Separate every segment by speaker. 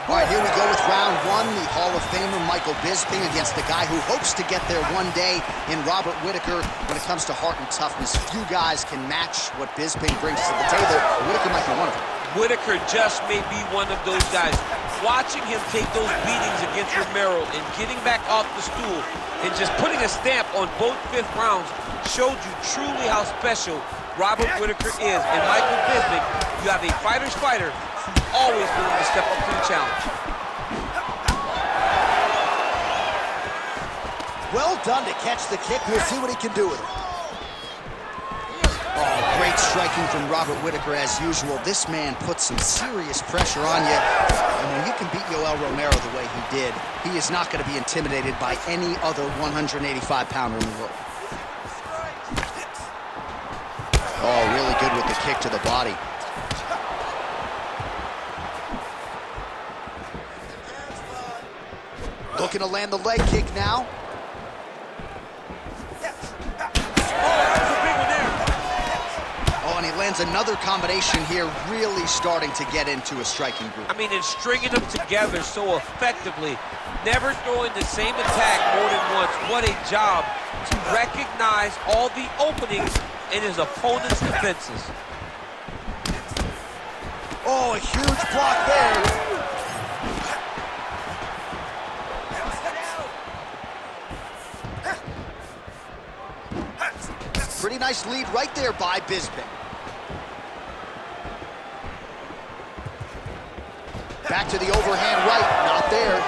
Speaker 1: All right, here we go with round one. The Hall of Famer Michael Bisping against the guy who hopes to get there one day in Robert Whittaker. When it comes to heart and toughness, few guys can match what Bisping brings to the table. Whittaker might be one of them.
Speaker 2: Whittaker just may be one of those guys. Watching him take those beatings against Romero and getting back off the stool and just putting a stamp on both fifth rounds showed you truly how special Robert Whittaker is. And Michael Bisping, you have a fighter's fighter, always willing to step up to the challenge.
Speaker 1: Well done to catch the kick. We'll see what he can do with it. Oh, great striking from Robert Whittaker as usual. This man puts some serious pressure on you. And when you can beat Yoel Romero the way he did, he is not going to be intimidated by any other 185-pounder in the world. Oh, really good with the kick to the body. Looking to land the leg kick now. Oh, and he lands another combination here, really starting to get into a striking group.
Speaker 2: I mean, and stringing them together so effectively, never throwing the same attack more than once. What a job to recognize all the openings in his opponent's defenses.
Speaker 1: Oh, a huge block there. Pretty nice lead right there by Bisping. Back to the overhand right, not there.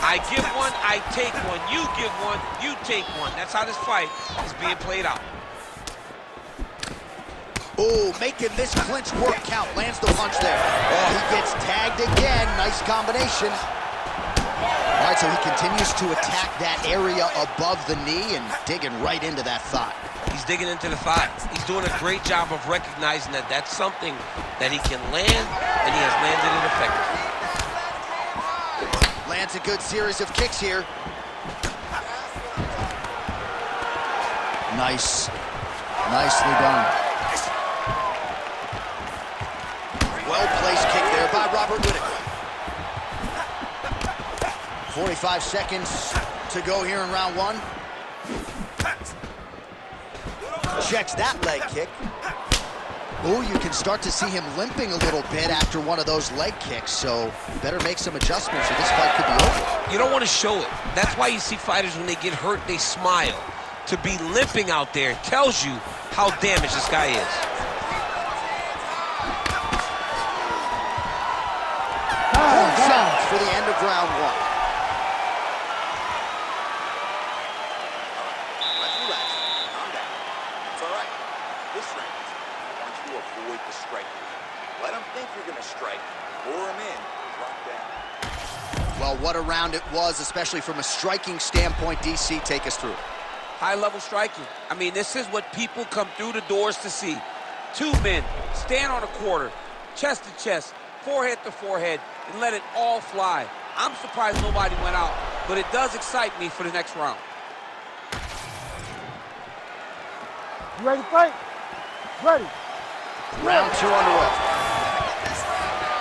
Speaker 2: I give one, I take one. You give one, you take one. That's how this fight is being played out.
Speaker 1: Oh, making this clinch work count. Lands the punch there. Oh, he gets tagged again. Nice combination. All right, so he continues to attack that area above the knee and digging right into that thigh.
Speaker 2: He's digging into the thigh. He's doing a great job of recognizing that that's something that he can land, and he has landed it effectively.
Speaker 1: Lands a good series of kicks here. Nice. Nicely done. Well-placed kick there by Robert Whittaker. 45 seconds to go here in round one. Checks that leg kick. Oh, you can start to see him limping a little bit after one of those leg kicks, so better make some adjustments or this fight could be over.
Speaker 2: You don't want to show it. That's why you see fighters, when they get hurt, they smile. To be limping out there tells you how damaged this guy is.
Speaker 1: Seconds for the end of round one. Well, what a round it was, especially from a striking standpoint. DC, take us through.
Speaker 2: High-level striking. I mean, this is what people come through the doors to see. Two men stand on a quarter, chest to chest, forehead to forehead, and let it all fly. I'm surprised nobody went out, but it does excite me for the next round.
Speaker 3: You ready to fight? Ready.
Speaker 1: Round two underway.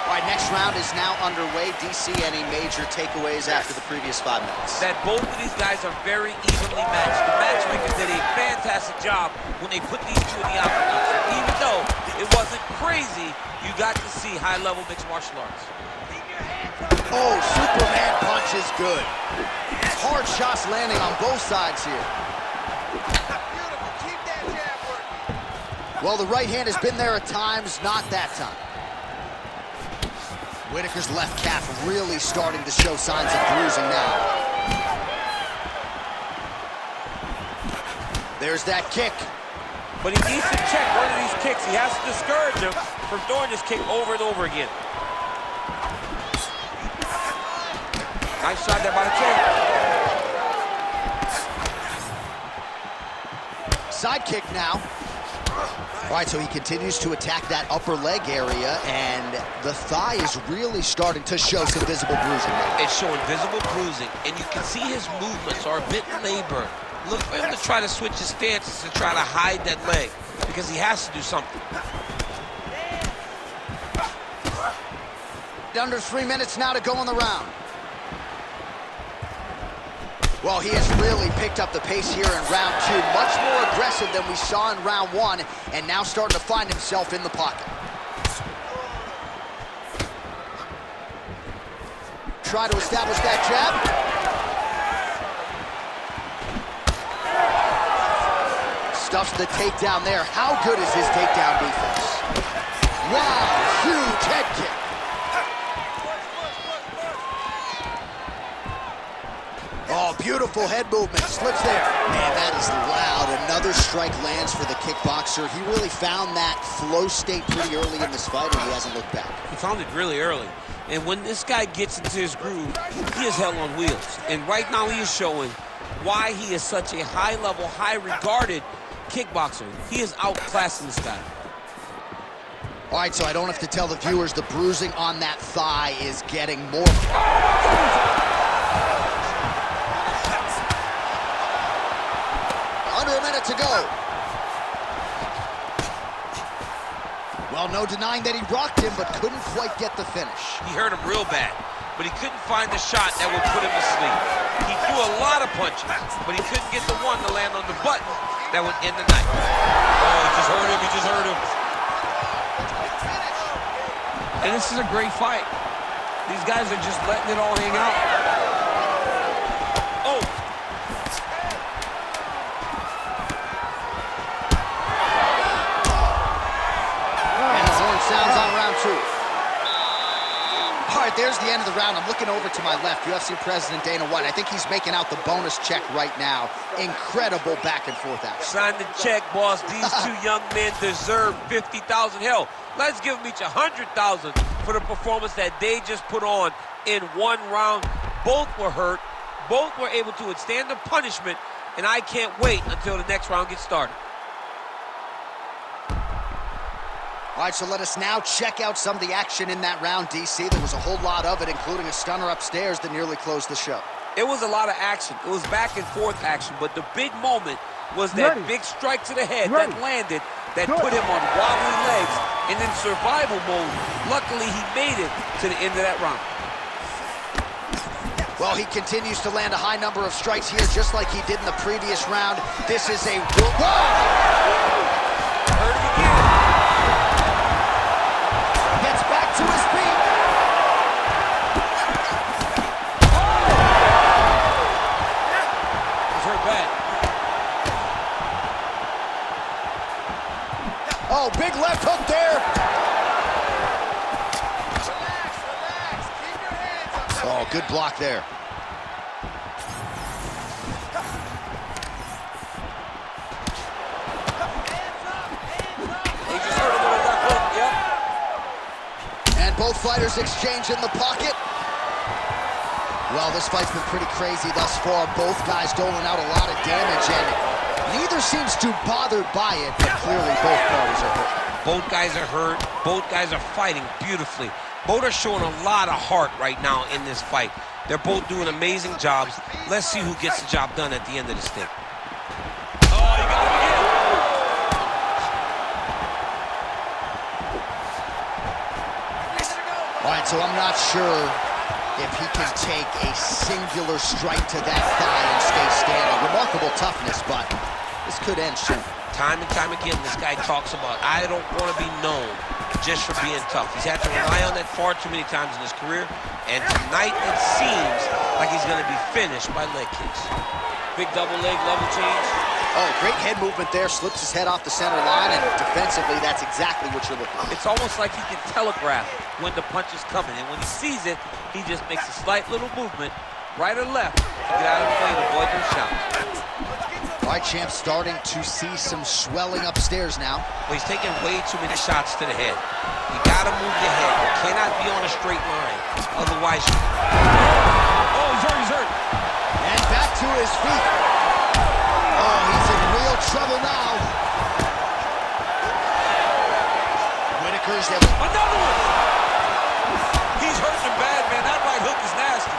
Speaker 1: All right, next round is now underway. DC, any major takeaways after the previous 5 minutes?
Speaker 2: That both of these guys are very evenly matched. The matchmakers did a fantastic job when they put these two in the octagon. Even though it wasn't crazy, you got to see high-level mixed martial arts.
Speaker 1: Oh, Superman punch is good. Hard shots landing on both sides here. Well, the right hand has been there at times, not that time. Whittaker's left calf really starting to show signs of bruising now. There's that kick.
Speaker 2: But he needs to check one of these kicks. He has to discourage him from throwing this kick over and over again. Nice shot there by the chin.
Speaker 1: Side kick now. All right, so he continues to attack that upper leg area, and the thigh is really starting to show some visible bruising now.
Speaker 2: It's showing visible bruising, and you can see his movements are a bit labored. Look for him to try to switch his stances to try to hide that leg, because he has to do something.
Speaker 1: Under 3 minutes now to go in the round. Well, he has really picked up the pace here in round 2. Much more aggressive than we saw in round 1, and now starting to find himself in the pocket. Try to establish that jab. Stuffs the takedown there. How good is his takedown defense? Wow, huge head kick. Oh, beautiful head movement. Slips there. Man, that is loud. Another strike lands for the kickboxer. He really found that flow state pretty early in this fight, and he hasn't looked back.
Speaker 2: He found it really early. And when this guy gets into his groove, he is hell on wheels. And right now he is showing why he is such a high-level, high-regarded kickboxer. He is outclassing this guy.
Speaker 1: All right, so I don't have to tell the viewers the bruising on that thigh is getting more. Under a minute to go. Well, no denying that he rocked him, but couldn't quite get the finish.
Speaker 2: He hurt him real bad, but he couldn't find the shot that would put him to sleep. He threw a lot of punches, but he couldn't get the one to land on the button that would end the night. Oh, he just hurt him, he just hurt him. And this is a great fight. These guys are just letting it all hang out. Oh!
Speaker 1: Sounds on round 2. All right, there's the end of the round. I'm looking over to my left, UFC President Dana White. I think he's making out the bonus check right now. Incredible back and forth action.
Speaker 2: Sign the check, boss. These two young men deserve $50,000. Hell, let's give them each $100,000 for the performance that they just put on in one round. Both were hurt. Both were able to withstand the punishment, and I can't wait until the next round gets started.
Speaker 1: All right, so let us now check out some of the action in that round, DC. There was a whole lot of it, including a stunner upstairs that nearly closed the show.
Speaker 2: It was a lot of action. It was back and forth action, but the big moment was that big strike to the head that landed, that put him on wobbly legs, and in survival mode, luckily he made it to the end of that round.
Speaker 1: Well, he continues to land a high number of strikes here, just like he did in the previous round. This is a... Whoa!
Speaker 2: Hurt him again.
Speaker 1: To his feet.
Speaker 2: He's hurt bad.
Speaker 1: Oh, big left hook there.
Speaker 4: Relax. Keep your hands up.
Speaker 1: Oh, good block there.
Speaker 2: He just hurt a little left hook, yep.
Speaker 1: Both fighters exchange in the pocket. Well, this fight's been pretty crazy thus far. Both guys doling out a lot of damage, and neither seems too bothered by it, but clearly both parties are hurt.
Speaker 2: Both guys are hurt. Both guys are fighting beautifully. Both are showing a lot of heart right now in this fight. They're both doing amazing jobs. Let's see who gets the job done at the end of this thing. Oh, you got him again.
Speaker 1: All right, so I'm not sure if he can take a singular strike to that thigh and stay standing. Remarkable toughness, but this could end soon.
Speaker 2: Time and time again, this guy talks about, I don't want to be known just for being tough. He's had to rely on that far too many times in his career, and tonight it seems like he's going to be finished by leg kicks. Big double leg level change.
Speaker 1: Oh, great head movement there, slips his head off the center line, and defensively, that's exactly what you're looking for.
Speaker 2: It's almost like he can telegraph when the punch is coming, and when he sees it, he just makes a slight little movement, right or left, to get out of the way and avoid those shots.
Speaker 1: All right, champ, starting to see some swelling upstairs now.
Speaker 2: Well, he's taking way too many shots to the head. You gotta move your head. You cannot be on a straight line, otherwise you... Oh, he's hurt.
Speaker 1: And back to his feet. Oh, he's in real trouble now. Whitaker's there.
Speaker 2: Another one! He's hurting him bad, man. That right hook is nasty.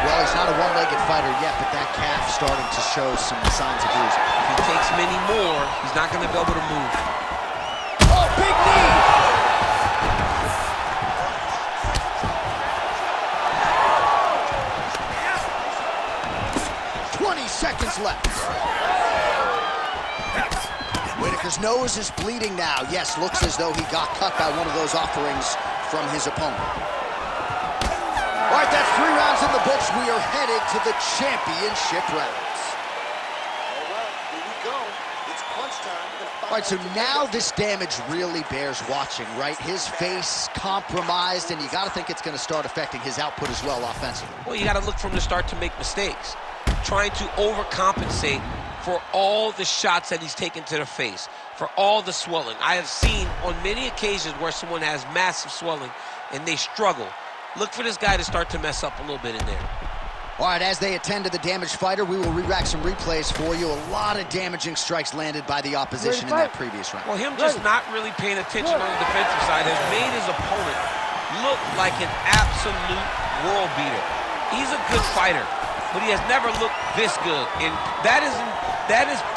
Speaker 1: Well, he's not a one-legged fighter yet, but that calf starting starting to show some signs of bruising.
Speaker 2: If he takes many more, he's not going to be able to move.
Speaker 1: Oh, big knee! 20 seconds left. Whitaker's nose is bleeding now. Yes, looks as though he got cut by one of those offerings from his opponent. All right, that's 3 rounds in the books. We are headed to the championship rounds.
Speaker 4: All right, here we go. It's crunch time.
Speaker 1: All right, so now this damage really bears watching, right? His face compromised, and you got to think it's going to start affecting his output as well offensively.
Speaker 2: Well, you got to look from the start to make mistakes. Trying to overcompensate for all the shots that he's taken to the face, for all the swelling. I have seen on many occasions where someone has massive swelling and they struggle. Look for this guy to start to mess up a little bit in there.
Speaker 1: All right, as they attend to the damaged fighter, we will re-rack some replays for you. A lot of damaging strikes landed by the opposition in that previous round.
Speaker 2: Well, him just not really paying attention on the defensive side has made his opponent look like an absolute world beater. He's a good fighter, but he has never looked this good, and that is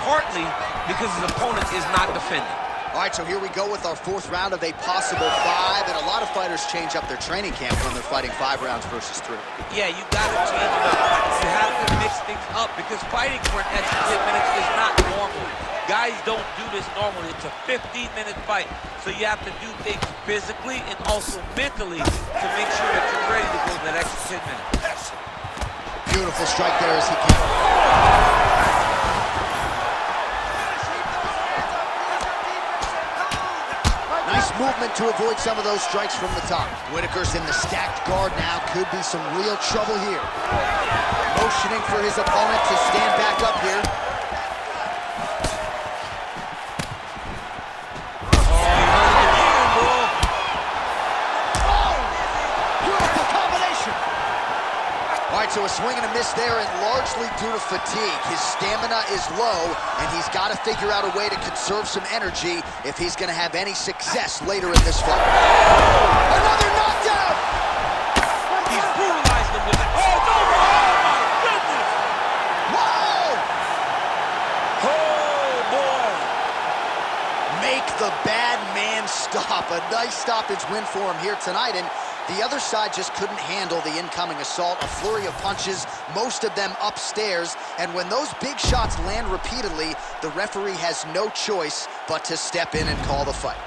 Speaker 2: partly because his opponent is not defending.
Speaker 1: All right, so here we go with our 4th round of a possible 5, and a lot of fighters change up their training camp when they're fighting 5 rounds versus 3.
Speaker 2: Yeah, you got to change it up. You have to mix things up because fighting for an extra 10 minutes is not normal. Guys don't do this normally. It's a 15-minute fight, so you have to do things physically and also mentally to make sure that you're ready to go that extra 10 minutes.
Speaker 1: Beautiful strike there as he came. Nice movement to avoid some of those strikes from the top. Whitaker's in the stacked guard now. Could be some real trouble here. Motioning for his opponent to stand back up here. Beautiful combination. All right, so a swing and a miss there, and largely due to fatigue. His stamina is low, and he's got to figure out a way to conserve some energy if he's going to have any success later in this fight. Another knockdown!
Speaker 2: He's brutalized him with it. Oh, it's over! Oh, my goodness!
Speaker 1: Whoa!
Speaker 2: Oh, boy!
Speaker 1: Make the bad man stop. A nice stoppage win for him here tonight, and the other side just couldn't handle the incoming assault. A flurry of punches, most of them upstairs. And when those big shots land repeatedly, the referee has no choice but to step in and call the fight.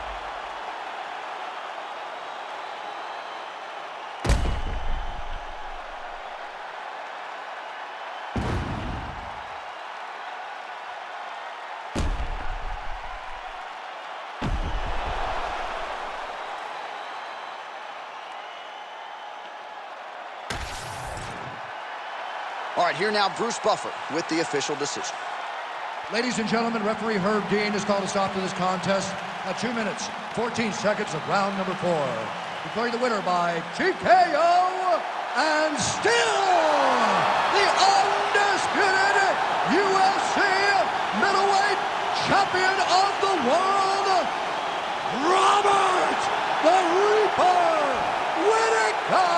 Speaker 1: All right, here now, Bruce Buffer with the official decision.
Speaker 5: Ladies and gentlemen, referee Herb Dean has called a stop to this contest at 2 minutes, 14 seconds of round number 4. Declaring the winner by TKO, and still the undisputed UFC middleweight champion of the world, Robert the Reaper Whitaker!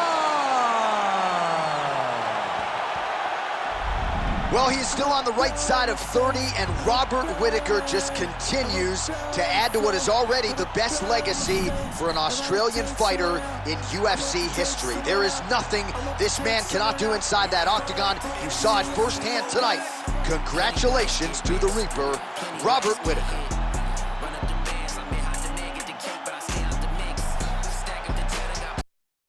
Speaker 1: Well, he is still on the right side of 30, and Robert Whitaker just continues to add to what is already the best legacy for an Australian fighter in UFC history. There is nothing this man cannot do inside that octagon. You saw it firsthand tonight. Congratulations to the Reaper, Robert Whitaker.